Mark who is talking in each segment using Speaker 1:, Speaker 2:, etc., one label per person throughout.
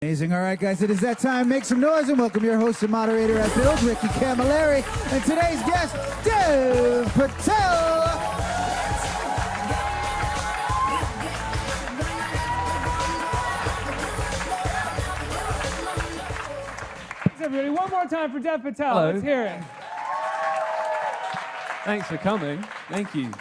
Speaker 1: Amazing. All right, guys, it is that time. Make some noise and welcome your host and moderator at Build, Ricky Camilleri, and today's guest, Dev Patel.
Speaker 2: Thanks, everybody. One more time for Dev Patel.
Speaker 3: Hello.
Speaker 2: Let's hear it.
Speaker 3: Thanks for coming. Thank you.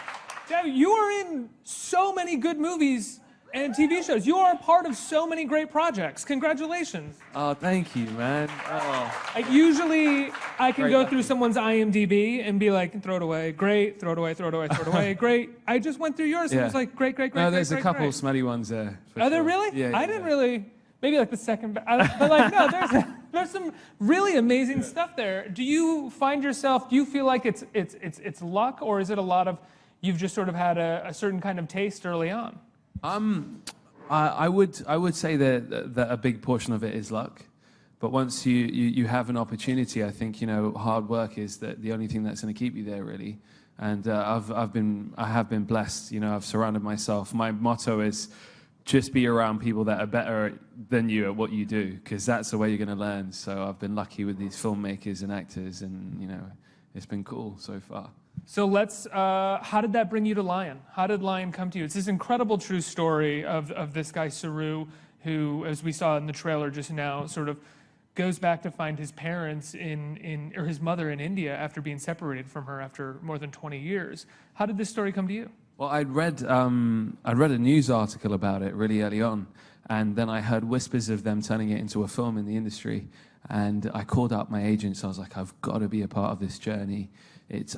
Speaker 2: Dev, you are in so many good movies and TV shows. You are a part of so many great projects. Congratulations.
Speaker 3: Oh, thank you, man. Oh,
Speaker 2: Usually, I can
Speaker 3: Very
Speaker 2: go
Speaker 3: lucky.
Speaker 2: through someone's IMDb and be like, throw it away, great, throw it away, throw it away, throw it away, great. I just went through yours and it was like, great, great, great,
Speaker 3: no,
Speaker 2: great,
Speaker 3: there's
Speaker 2: great,
Speaker 3: a couple
Speaker 2: great.
Speaker 3: smelly ones there.
Speaker 2: Are there really?
Speaker 3: Yeah.
Speaker 2: I didn't really, maybe like the second, but like, no, there's some really amazing stuff there. Do you find yourself, do you feel like it's luck, or is it a lot of, you've just sort of had a certain kind of taste early on?
Speaker 3: I would say that a big portion of it is luck, but once you have an opportunity, I think hard work is the only thing that's going to keep you there, really. And I have been blessed. I've surrounded myself. My motto is just be around people that are better than you at what you do, because that's the way you're going to learn. So I've been lucky with these filmmakers and actors, and it's been cool so far.
Speaker 2: So how did that bring you to Lion? How did Lion come to you? It's this incredible true story of this guy, Saru, who, as we saw in the trailer just now, sort of goes back to find his parents or his mother in India after being separated from her after more than 20 years. How did this story come to you?
Speaker 3: Well, I'd read a news article about it really early on, and then I heard whispers of them turning it into a film in the industry, and I called up my agents. I was like, I've got to be a part of this journey.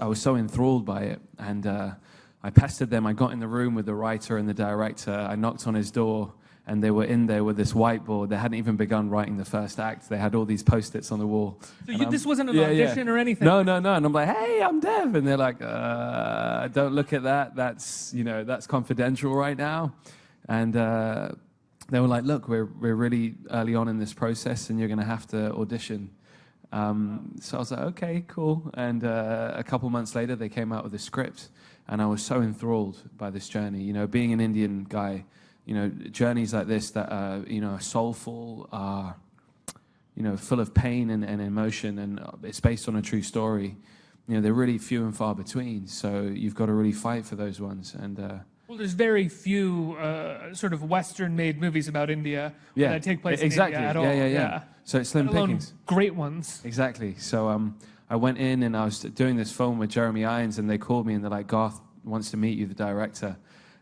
Speaker 3: I was so enthralled by it, and I pestered them. I got in the room with the writer and the director. I knocked on his door, and they were in there with this whiteboard. They hadn't even begun writing the first act. They had all these Post-its on the wall.
Speaker 2: So this wasn't an audition or anything?
Speaker 3: No. And I'm like, hey, I'm Dev. And they're like, don't look at that. That's confidential right now. And they were like, look, we're really early on in this process, and you're going to have to audition. So I was like, okay, cool. And a couple months later, they came out with a script, and I was so enthralled by this journey. Being an Indian guy, journeys like this that are, soulful, are, full of pain and emotion, and it's based on a true story. They're really few and far between. So you've got to really fight for those ones. And
Speaker 2: well, there's very few sort of Western-made movies about India that take place in India at all.
Speaker 3: Yeah. So it's slim pickings.
Speaker 2: Great ones.
Speaker 3: Exactly. So I went in and I was doing this film with Jeremy Irons, and they called me and they're like, Garth wants to meet you, the director.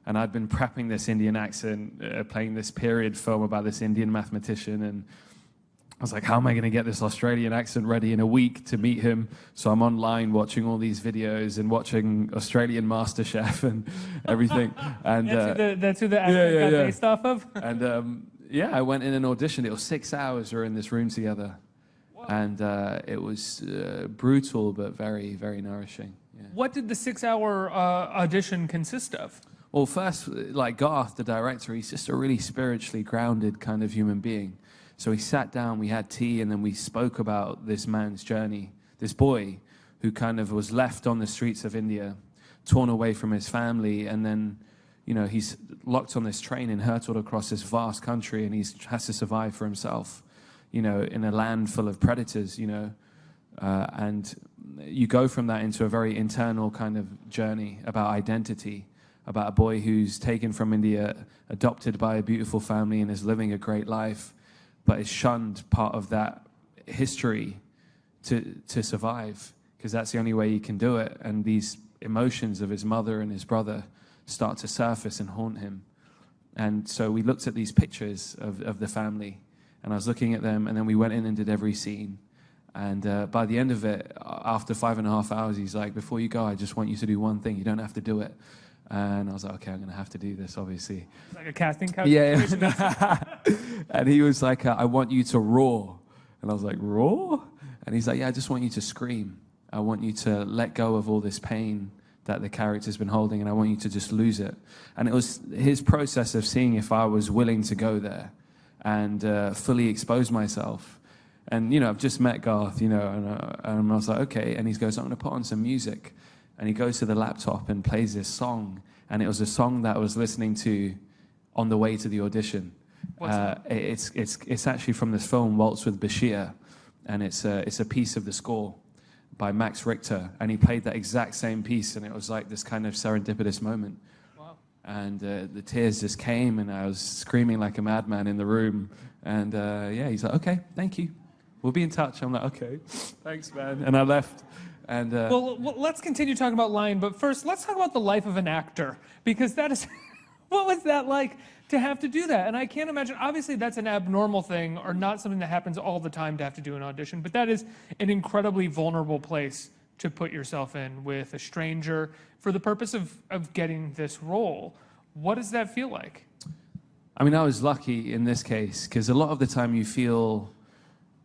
Speaker 3: And I'd been prepping this Indian accent, playing this period film about this Indian mathematician, and I was like, how am I going to get this Australian accent ready in a week to meet him? So I'm online watching all these videos and watching Australian MasterChef and everything. And
Speaker 2: that's who the accent got based off of?
Speaker 3: And I went in and auditioned. It was 6 hours we were in this room together. Whoa. And it was brutal, but very, very nourishing. Yeah.
Speaker 2: What did the 6-hour audition consist of?
Speaker 3: Well, first, like Garth, the director, he's just a really spiritually grounded kind of human being. So we sat down, we had tea, and then we spoke about this man's journey, this boy who kind of was left on the streets of India, torn away from his family, and then, he's locked on this train and hurtled across this vast country, and he has to survive for himself, in a land full of predators, and you go from that into a very internal kind of journey about identity, about a boy who's taken from India, adopted by a beautiful family, and is living a great life, but is shunned part of that history to survive, because that's the only way he can do it. And these emotions of his mother and his brother start to surface and haunt him. And so we looked at these pictures of the family, and I was looking at them, and then we went in and did every scene. And by the end of it, after 5.5 hours, he's like, before you go, I just want you to do one thing. You don't have to do it. And I was like, okay, I'm going to have to do this, obviously.
Speaker 2: It's like a casting couch?
Speaker 3: Yeah. And he was like, I want you to roar. And I was like, roar? And he's like, yeah, I just want you to scream. I want you to let go of all this pain that the character's been holding, and I want you to just lose it. And it was his process of seeing if I was willing to go there and fully expose myself. And, I've just met Garth, and I was like, okay. And he goes, I'm going to put on some music. And he goes to the laptop and plays this song. And it was a song that I was listening to on the way to the audition.
Speaker 2: What's that?
Speaker 3: It's actually from this film Waltz with Bashir, and it's a piece of the score by Max Richter, and he played that exact same piece, and it was like this kind of serendipitous moment.
Speaker 2: Wow.
Speaker 3: And the tears just came, and I was screaming like a madman in the room. And yeah, he's like, "Okay, thank you. We'll be in touch." I'm like, "Okay, thanks, man." And I left. And
Speaker 2: Well, let's continue talking about Lion, but first, let's talk about the life of an actor, because that is, what was that like to have to do that? And I can't imagine, obviously that's an abnormal thing, or not something that happens all the time to have to do an audition, but that is an incredibly vulnerable place to put yourself in with a stranger for the purpose of getting this role. What does that feel like?
Speaker 3: I mean, I was lucky in this case, because a lot of the time you feel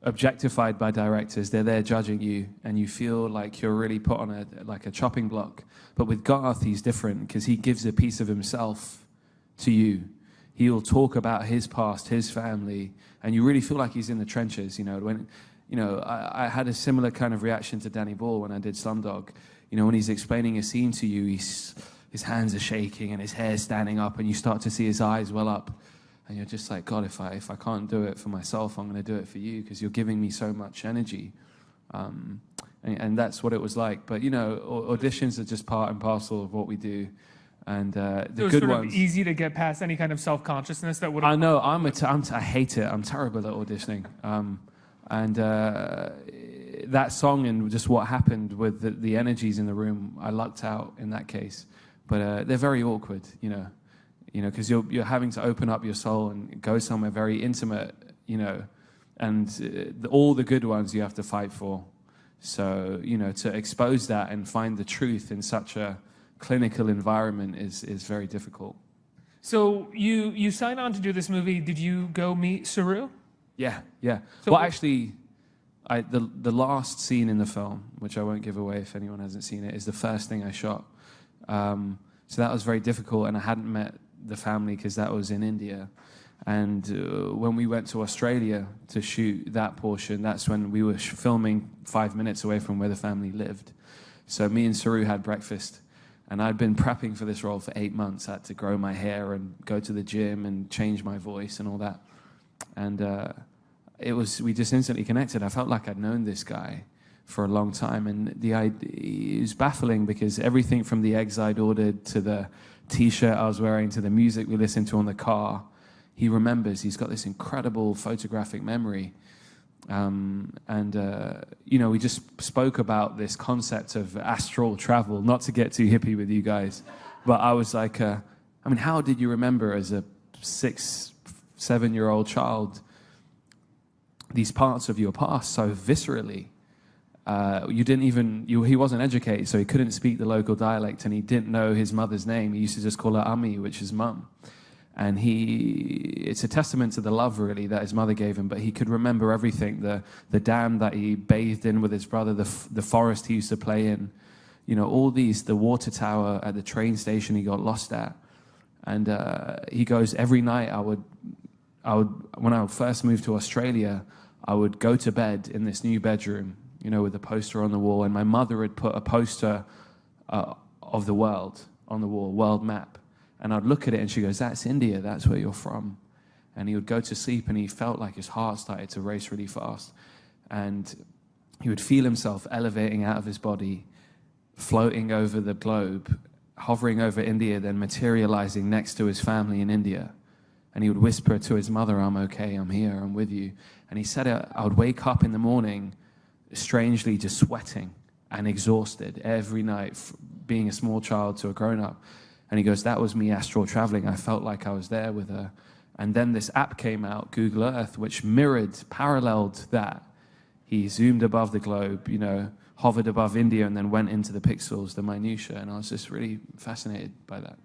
Speaker 3: objectified by directors. They're there judging you, and you feel like you're really put on a chopping block. But with Garth, he's different, because he gives a piece of himself to you. He'll talk about his past, his family, and you really feel like he's in the trenches. I had a similar kind of reaction to Danny Boyle when I did Slumdog. When he's explaining a scene to you, his hands are shaking and his hair's standing up, and you start to see his eyes well up. And you're just like, God, if I can't do it for myself, I'm going to do it for you, because you're giving me so much energy. And that's what it was like. But, auditions are just part and parcel of what we do. And the good
Speaker 2: sort
Speaker 3: ones.
Speaker 2: Of easy to get past any kind of self-consciousness that would.
Speaker 3: I know. I hate it. I'm terrible at auditioning. And that song and just what happened with the energies in the room, I lucked out in that case. But they're very awkward, because you're having to open up your soul and go somewhere very intimate, and all the good ones you have to fight for. So, to expose that and find the truth in such a clinical environment is very difficult.
Speaker 2: So you signed on to do this movie. Did you go meet Saru?
Speaker 3: Yeah.
Speaker 2: So
Speaker 3: Well, actually, the last scene in the film, which I won't give away if anyone hasn't seen it, is the first thing I shot. So that was very difficult, and I hadn't met the family because that was in India. And when we went to Australia to shoot that portion, that's when we were filming 5 minutes away from where the family lived. So me and Saru had breakfast, and I'd been prepping for this role for 8 months. I had to grow my hair and go to the gym and change my voice and all that. And we just instantly connected. I felt like I'd known this guy for a long time, and it was baffling, because everything from the eggs I'd ordered to the T-shirt I was wearing to the music we listened to on the car, he remembers. He's got this incredible photographic memory. We just spoke about this concept of astral travel, not to get too hippie with you guys, but I was like, how did you remember as a 6, 7-year-old child these parts of your past so viscerally? He wasn't educated, so he couldn't speak the local dialect, and he didn't know his mother's name. He used to just call her Ami, which is mum. And it's a testament to the love, really, that his mother gave him, but he could remember everything, the dam that he bathed in with his brother, the forest he used to play in, all these, the water tower at the train station he got lost at. And he goes, every night when I first moved to Australia, I would go to bed in this new bedroom, with a poster on the wall, and my mother had put a poster of the world on the wall, world map. And I'd look at it, and she goes, "That's India, that's where you're from." And he would go to sleep, and he felt like his heart started to race really fast. And he would feel himself elevating out of his body, floating over the globe, hovering over India, then materializing next to his family in India. And he would whisper to his mother, "I'm okay, I'm here, I'm with you." And he said, I would wake up in the morning, strangely just sweating and exhausted every night, being a small child to a grown-up. And he goes, "That was me astral traveling. I felt like I was there with her." And then this app came out, Google Earth, which paralleled that. He zoomed above the globe, hovered above India, and then went into the pixels, the minutiae. And I was just really fascinated by that.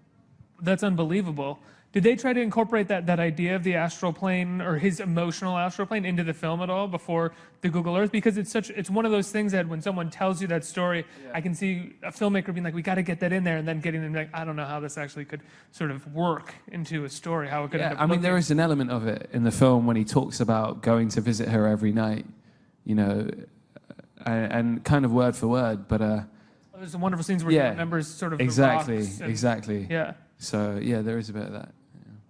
Speaker 2: That's unbelievable. Did they try to incorporate that idea of the astral plane, or his emotional astral plane, into the film at all before the Google Earth? Because it's one of those things that when someone tells you that story, I can see a filmmaker being like, "We got to get that in there," and then getting them like, "I don't know how this actually could sort of work into a story, how it could."
Speaker 3: Yeah, there is an element of it in the film when he talks about going to visit her every night, and kind of word for word, but
Speaker 2: there's some wonderful scenes where he remembers sort of
Speaker 3: exactly,
Speaker 2: the rocks
Speaker 3: exactly.
Speaker 2: Yeah.
Speaker 3: So yeah, there is a bit of that.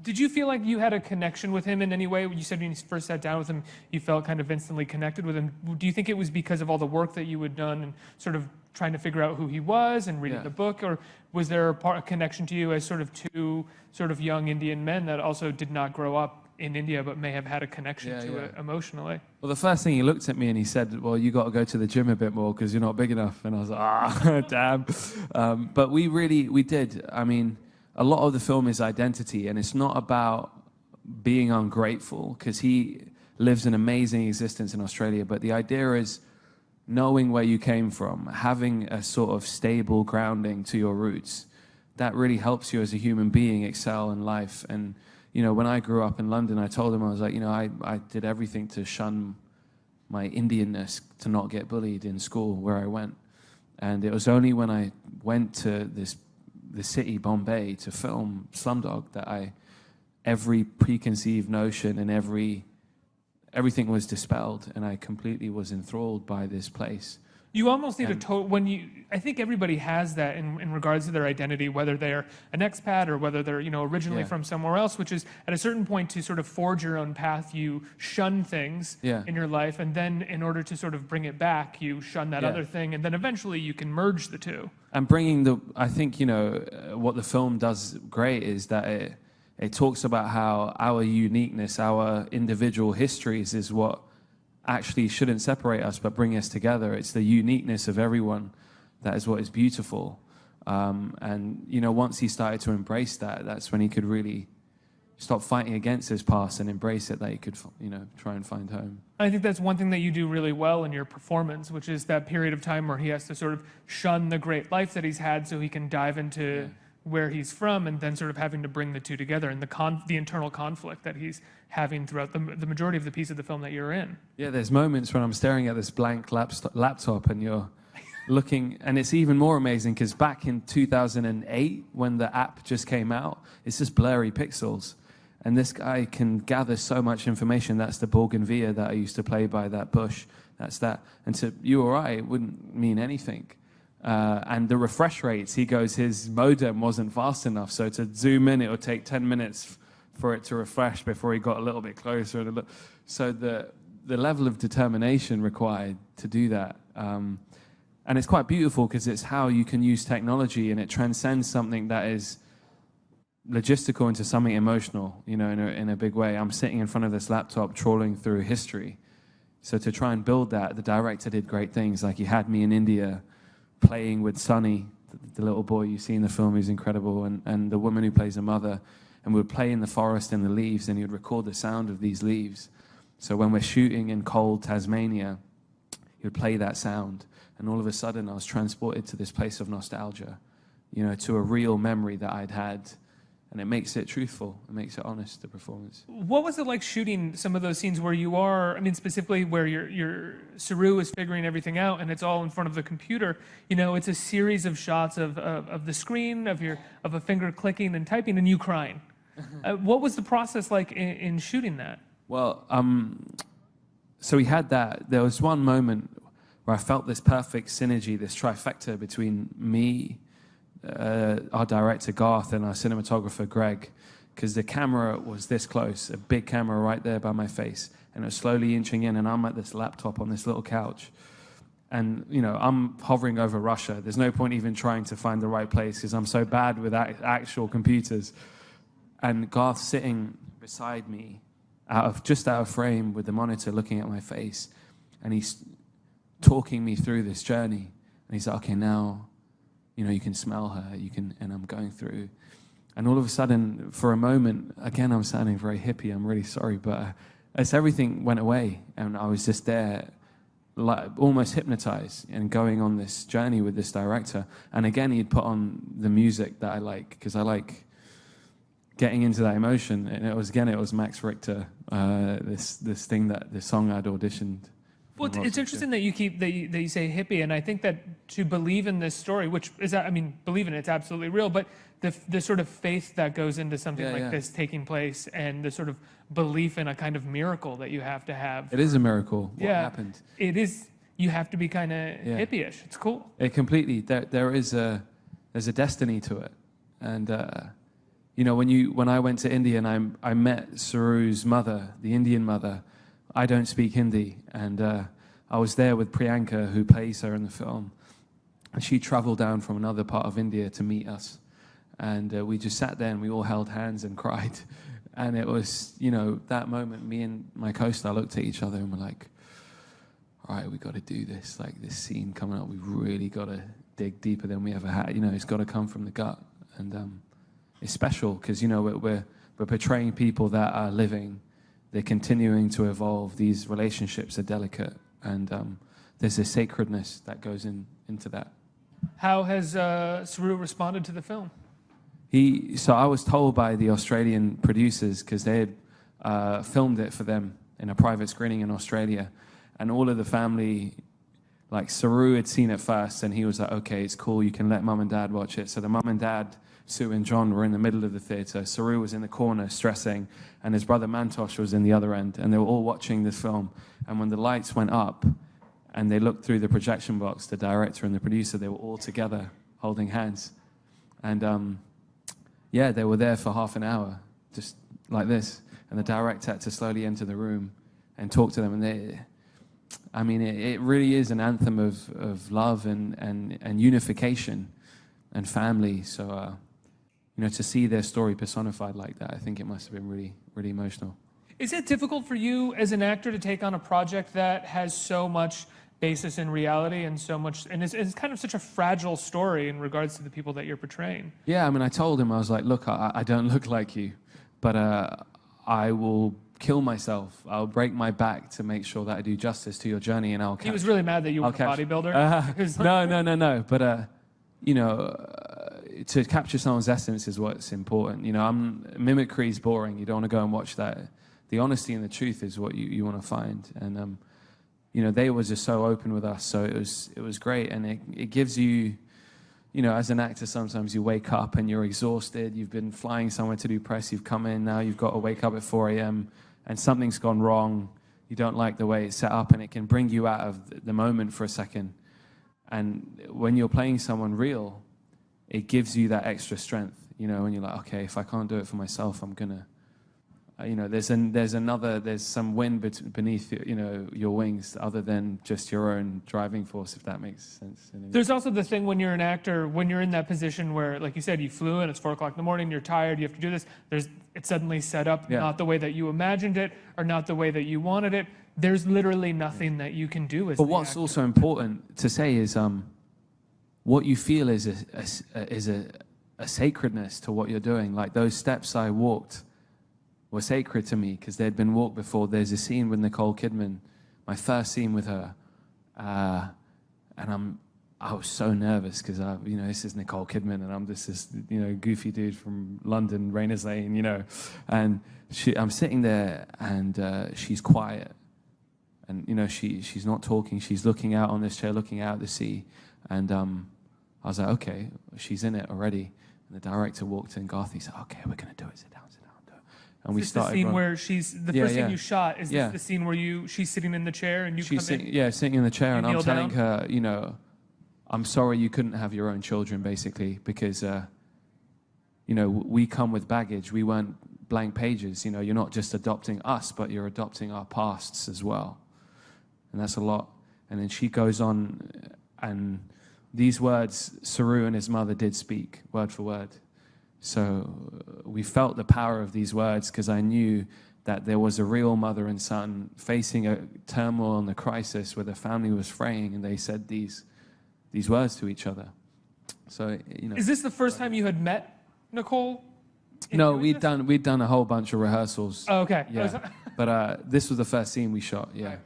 Speaker 2: Did you feel like you had a connection with him in any way? You said when you first sat down with him, you felt kind of instantly connected with him. Do you think it was because of all the work that you had done and sort of trying to figure out who he was and reading the book, or was there a connection to you as sort of two sort of young Indian men that also did not grow up in India but may have had a connection to it emotionally?
Speaker 3: Well, the first thing he looked at me and he said, well, you got to go to the gym a bit more because you're not big enough. And I was like, damn. But we did. I mean, a lot of the film is identity, and it's not about being ungrateful because he lives an amazing existence in Australia. But the idea is knowing where you came from, having a sort of stable grounding to your roots. That really helps you as a human being excel in life. And, you know, when I grew up in London, I told him, I was like, you know, I did everything to shun my Indianness, to not get bullied in school where I went. And it was only when I went to the city, Bombay, to film Slumdog that every preconceived notion and everything was dispelled, and I completely was enthralled by this place.
Speaker 2: You almost need I think everybody has that in regards to their identity, whether they're an expat or whether they're, you know, originally from somewhere else, which is at a certain point to sort of forge your own path, you shun things in your life, and then in order to sort of bring it back, you shun that other thing, and then eventually you can merge the two.
Speaker 3: And I think, you know, what the film does great is that it talks about how our uniqueness, our individual histories is what actually shouldn't separate us but bring us together. It's the uniqueness of everyone that is what is beautiful. And, you know, once he started to embrace that, that's when he could really stop fighting against his past and embrace it, that he could, you know, try and find home.
Speaker 2: I think that's one thing that you do really well in your performance, which is that period of time where he has to sort of shun the great life that he's had so he can dive into where he's from, and then sort of having to bring the two together, and the internal conflict that he's having throughout the majority of the piece of the film that you're in. Yeah,
Speaker 3: there's moments when I'm staring at this blank laptop and you're looking, and it's even more amazing because back in 2008, when the app just came out, it's just blurry pixels. And this guy can gather so much information. That's the bougainvillea that I used to play by, that bush. That's that. And to you or I, it wouldn't mean anything. And the refresh rates, he goes, his modem wasn't fast enough. So to zoom in, it would take 10 minutes for it to refresh before he got a little bit closer. So the level of determination required to do that. And it's quite beautiful because it's how you can use technology, and it transcends something that is logistical into something emotional, you know, in a big way. I'm sitting in front of this laptop trawling through history. So to try and build that, the director did great things. Like he had me in India playing with Sonny, the little boy you see in the film, who's incredible, and the woman who plays a mother. And we would play in the forest in the leaves, and he would record the sound of these leaves. So when we're shooting in cold Tasmania, he would play that sound. And all of a sudden, I was transported to this place of nostalgia, you know, to a real memory that I'd had. And it makes it truthful. It makes it honest, the performance.
Speaker 2: What was it like shooting some of those scenes where you are, I mean, specifically where your Saru is figuring everything out and it's all in front of the computer? You know, it's a series of shots of the screen, of a finger clicking and typing, and you crying. What was the process like in shooting that?
Speaker 3: Well, so we had that. There was one moment where I felt this perfect synergy, this trifecta between me, our director Garth, and our cinematographer Greg, because the camera was this close, a big camera right there by my face, and it was slowly inching in, and I'm at this laptop on this little couch, and you know, I'm hovering over Russia. There's no point even trying to find the right place because I'm so bad with actual computers. And Garth sitting beside me, just out of frame with the monitor, looking at my face, and he's talking me through this journey, and he's like, okay, now, you know, you can smell her, and I'm going through. And all of a sudden, for a moment, again, I'm sounding very hippie, I'm really sorry, but as everything went away, and I was just there, like, almost hypnotized, and going on this journey with this director. And again, he'd put on the music that I like, because I like getting into that emotion. And it was Max Richter, this song I'd auditioned.
Speaker 2: Well, it's interesting that you say hippie, and I think that to believe in this story, which is, I mean, believe in it, it's absolutely real, but the sort of faith that goes into something like this taking place, and the sort of belief in a kind of miracle that you have to have.
Speaker 3: It is a miracle what happened.
Speaker 2: It is. You have to be kind of hippie-ish. It's cool.
Speaker 3: It completely, there's a destiny to it. And when I went to India and I met Saru's mother, the Indian mother, I don't speak Hindi, and I was there with Priyanka, who plays her in the film, and she traveled down from another part of India to meet us, and we just sat there and we all held hands and cried, and it was, that moment, me and my co-star looked at each other and were like, all right, we got to do this, like this scene coming up, we've really got to dig deeper than we ever had, it's got to come from the gut, and it's special because, we're portraying people that are living, they're continuing to evolve, these relationships are delicate, and there's a sacredness that goes into that.
Speaker 2: How has Saru responded to the film?
Speaker 3: So I was told by the Australian producers, because they had filmed it for them in a private screening in Australia, and all of the family, like Saru had seen it first, and he was like, okay, it's cool, you can let mum and dad watch it. So the mum and dad, Sue and John, were in the middle of the theater. Saru was in the corner stressing, and his brother Mantosh was in the other end, and they were all watching this film. And when the lights went up and they looked through the projection box, the director and the producer, they were all together holding hands. And they were there for half an hour, just like this. And the director had to slowly enter the room and talk to them. And it really is an anthem of love and unification and family. So, to see their story personified like that, I think it must have been really, really emotional.
Speaker 2: Is it difficult for you as an actor to take on a project that has so much basis in reality and so much, and it's kind of such a fragile story in regards to the people that you're portraying?
Speaker 3: Yeah, I told him, I was like, look, I don't look like you, but I will kill myself. I'll break my back to make sure that I do justice to your journey, and I'll catch.
Speaker 2: He was really mad that you were a bodybuilder?
Speaker 3: No, but to capture someone's essence is what's important. Mimicry is boring. You don't want to go and watch that. The honesty and the truth is what you want to find. And they were just so open with us, so it was great. And it gives you, as an actor, sometimes you wake up and you're exhausted. You've been flying somewhere to do press. You've come in, now you've got to wake up at 4 a.m. and something's gone wrong. You don't like the way it's set up, and it can bring you out of the moment for a second. And when you're playing someone real, it gives you that extra strength, when you're like, okay, if I can't do it for myself, I'm gonna, there's some wind beneath, your wings other than just your own driving force, if that makes sense.
Speaker 2: There's also the thing when you're an actor, when you're in that position where, like you said, you flew in, it's 4 o'clock in the morning, you're tired, you have to do this, it's suddenly set up not the way that you imagined it or not the way that you wanted it. There's literally nothing that you can do as
Speaker 3: But what's also important to say is what you feel is a sacredness to what you're doing. Like those steps I walked were sacred to me because they'd been walked before. There's a scene with Nicole Kidman, my first scene with her, and I was so nervous because this is Nicole Kidman and I'm just this goofy dude from London, Rayners Lane, and I'm sitting there and she's quiet. And, she's not talking. She's looking out on this chair, looking out at the sea. And I was like, okay, she's in it already. And the director walked in, Garth, he said, okay, we're going to do it. Sit down, do it. And we started.
Speaker 2: The scene where the first scene you shot, is this the scene where she's sitting in the chair and you come in?
Speaker 3: Yeah, sitting in the chair. And I'm telling
Speaker 2: down?
Speaker 3: her, I'm sorry you couldn't have your own children, basically, because, we come with baggage. We weren't blank pages. You're not just adopting us, but you're adopting our pasts as well. And that's a lot. And then she goes on, and these words Saru and his mother did speak, word for word. So we felt the power of these words because I knew that there was a real mother and son facing a turmoil and a crisis where the family was fraying, and they said these words to each other. So,
Speaker 2: Is this the first time you had met Nicole?
Speaker 3: No, we'd done a whole bunch of rehearsals.
Speaker 2: Oh, okay.
Speaker 3: Yeah. But this was the first scene we shot, yeah.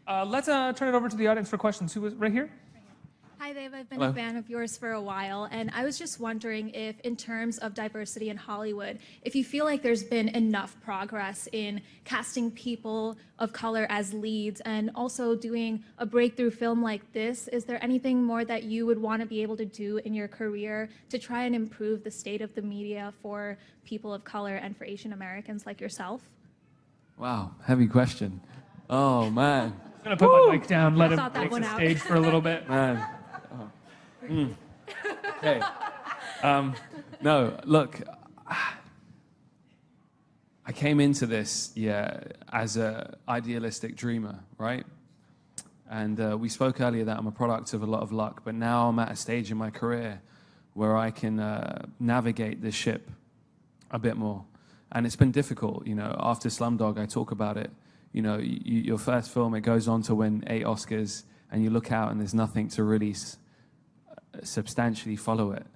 Speaker 2: Let's turn it over to the audience for questions. Who was right here?
Speaker 4: Hi, Dave. I've been a fan of yours for a while, and I was just wondering if, in terms of diversity in Hollywood, if you feel like there's been enough progress in casting people of color as leads and also doing a breakthrough film like this. Is there anything more that you would want to be able to do in your career to try and improve the state of the media for people of color and for Asian Americans like yourself?
Speaker 3: Wow, heavy question. Oh, man.
Speaker 2: I'm going to put my mic down, let him take the
Speaker 4: out.
Speaker 2: stage for a little bit.
Speaker 3: Man. Okay. No, look, came into this, as a idealistic dreamer, right? And we spoke earlier that I'm a product of a lot of luck, but now I'm at a stage in my career where I can navigate this ship a bit more. And it's been difficult, after Slumdog, I talk about it. Your first film, it goes on to win 8 Oscars, and you look out and there's nothing to really substantially follow it.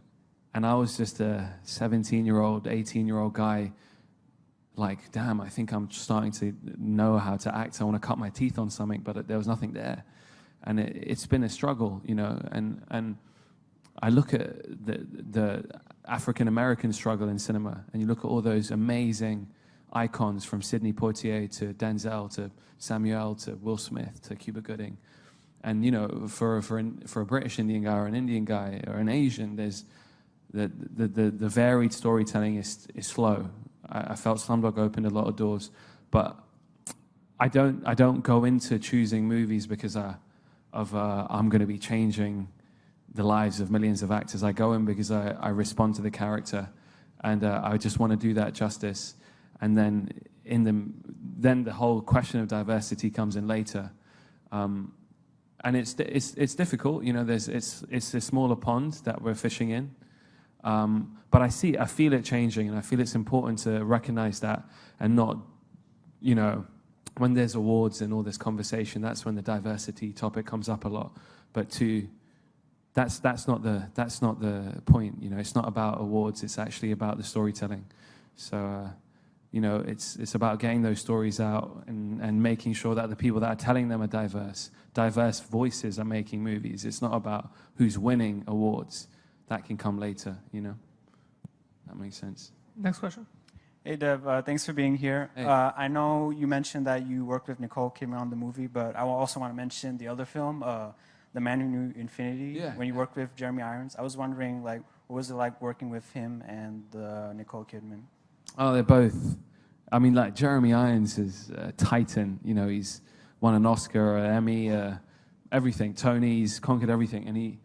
Speaker 3: And I was just a 17-year-old, 18-year-old guy, like, damn, I think I'm starting to know how to act. I want to cut my teeth on something, but there was nothing there. And it's been a struggle, and I look at the African-American struggle in cinema, and you look at all those amazing icons from Sidney Poitier to Denzel to Samuel to Will Smith to Cuba Gooding. And, for a British Indian guy or an Indian guy or an Asian, there's the varied storytelling is slow. I felt Slumdog opened a lot of doors, but I don't go into choosing movies because I'm going to be changing the lives of millions of actors. I go in because I respond to the character, and I just want to do that justice. And then then the whole question of diversity comes in later, and it's difficult. It's a smaller pond that we're fishing in. But I feel it changing, and I feel it's important to recognize that, and not, when there's awards and all this conversation, that's when the diversity topic comes up a lot. But that's not the point. It's not about awards. It's actually about the storytelling. So, it's about getting those stories out and making sure that the people that are telling them are diverse voices are making movies. It's not about who's winning awards. That can come later, That makes sense.
Speaker 2: Next question.
Speaker 5: Hey, Dev, thanks for being here.
Speaker 3: Hey.
Speaker 5: I know you mentioned that you worked with Nicole Kidman on the movie, but I also want to mention the other film, The Man Who Knew Infinity, when you worked with Jeremy Irons. I was wondering, what was it like working with him and Nicole Kidman?
Speaker 3: Oh, they're both. I mean, Jeremy Irons is a titan. He's won an Oscar, an Emmy, everything. Tony's conquered everything. And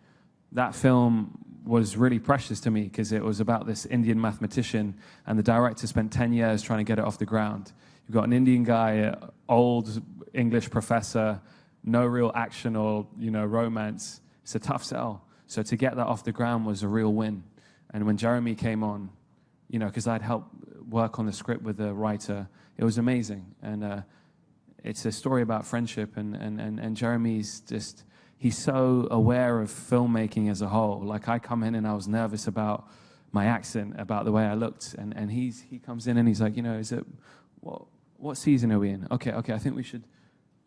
Speaker 3: that film was really precious to me because it was about this Indian mathematician, and the director spent 10 years trying to get it off the ground. You've got an Indian guy, old English professor, no real action or romance. It's a tough sell. So to get that off the ground was a real win. And when Jeremy came on, because I'd helped work on the script with the writer, it was amazing. And it's a story about friendship, and Jeremy's just, he's so aware of filmmaking as a whole. I come in and I was nervous about my accent, about the way I looked, and he comes in and he's like, is it, what season are we in? Okay, I think we should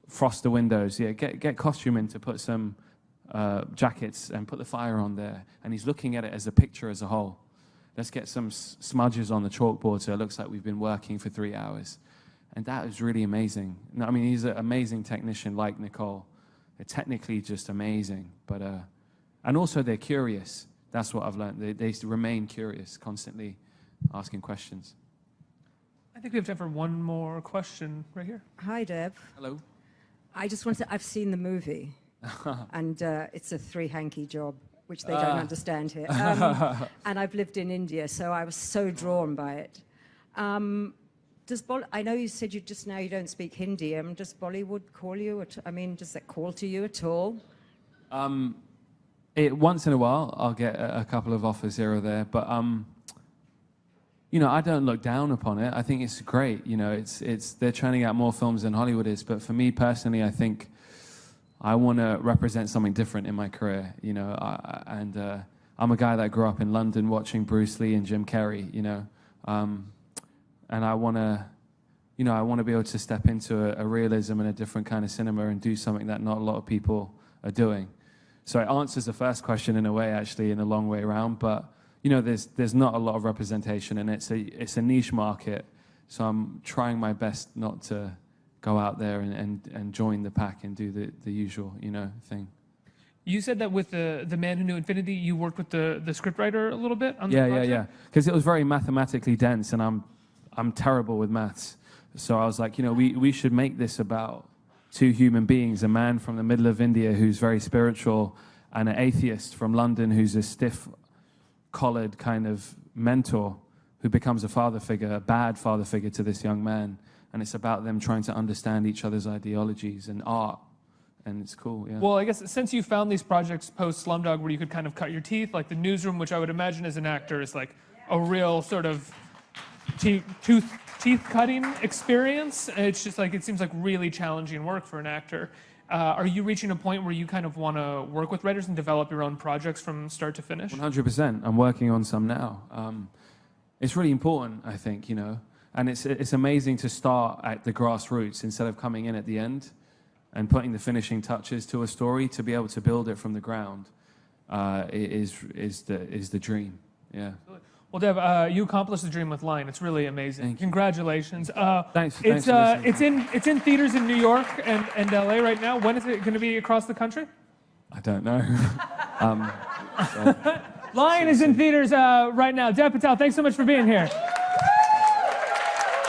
Speaker 3: frost the windows. Yeah, get costume in to put some jackets and put the fire on there. And he's looking at it as a picture as a whole. Let's get some smudges on the chalkboard so it looks like we've been working for 3 hours. And that was really amazing. I mean, he's an amazing technician like Nicole. They're technically just amazing, but and also they're curious. That's what I've learned. They remain curious, constantly asking questions.
Speaker 2: I think we have time for one more question right here.
Speaker 6: Hi, Deb.
Speaker 3: Hello.
Speaker 6: I just want to. I've seen the movie, and it's a three-hanky job, which they don't understand here. And I've lived in India, so I was so drawn by it. I know you said you just now you don't speak Hindi. Does Bollywood call you? Does that call to you at all?
Speaker 3: Once in a while, I'll get a couple of offers here or there, but I don't look down upon it. I think it's great. They're churning out more films than Hollywood is, but for me personally, I think I want to represent something different in my career. I'm a guy that grew up in London watching Bruce Lee and Jim Carrey. And I want to be able to step into a realism and a different kind of cinema and do something that not a lot of people are doing. So it answers the first question in a way, actually, in a long way around. But there's not a lot of representation, and it's a niche market. So I'm trying my best not to go out there and join the pack and do the usual thing.
Speaker 2: You said that with the Man Who Knew Infinity, you worked with the scriptwriter a little bit on the project?
Speaker 3: Yeah. Because it was very mathematically dense, and I'm terrible with maths. So I was like, we should make this about two human beings, a man from the middle of India who's very spiritual, and an atheist from London who's a stiff-collared kind of mentor who becomes a father figure, a bad father figure to this young man. And it's about them trying to understand each other's ideologies and art. And it's cool, yeah.
Speaker 2: Well, I guess since you found these projects post Slumdog where you could kind of cut your teeth, like The Newsroom, which I would imagine as an actor is like a real sort of teeth-cutting experience. It's just like, it seems like really challenging work for an actor. Are you reaching a point where you kind of want to work with writers and develop your own projects from start to finish?
Speaker 3: 100%. I'm working on some now. It's really important, I think, you know. And it's amazing to start at the grassroots instead of coming in at the end and putting the finishing touches to a story. To be able to build it from the ground is the dream. Yeah.
Speaker 2: Well, Dev, you accomplished the dream with Lion. It's really amazing. Congratulations.
Speaker 3: Thanks.
Speaker 2: It's in theaters in New York and LA right now. When is it going to be across the country?
Speaker 3: I don't know.
Speaker 2: Lion is in theaters right now. Dev Patel, thanks so much for being here.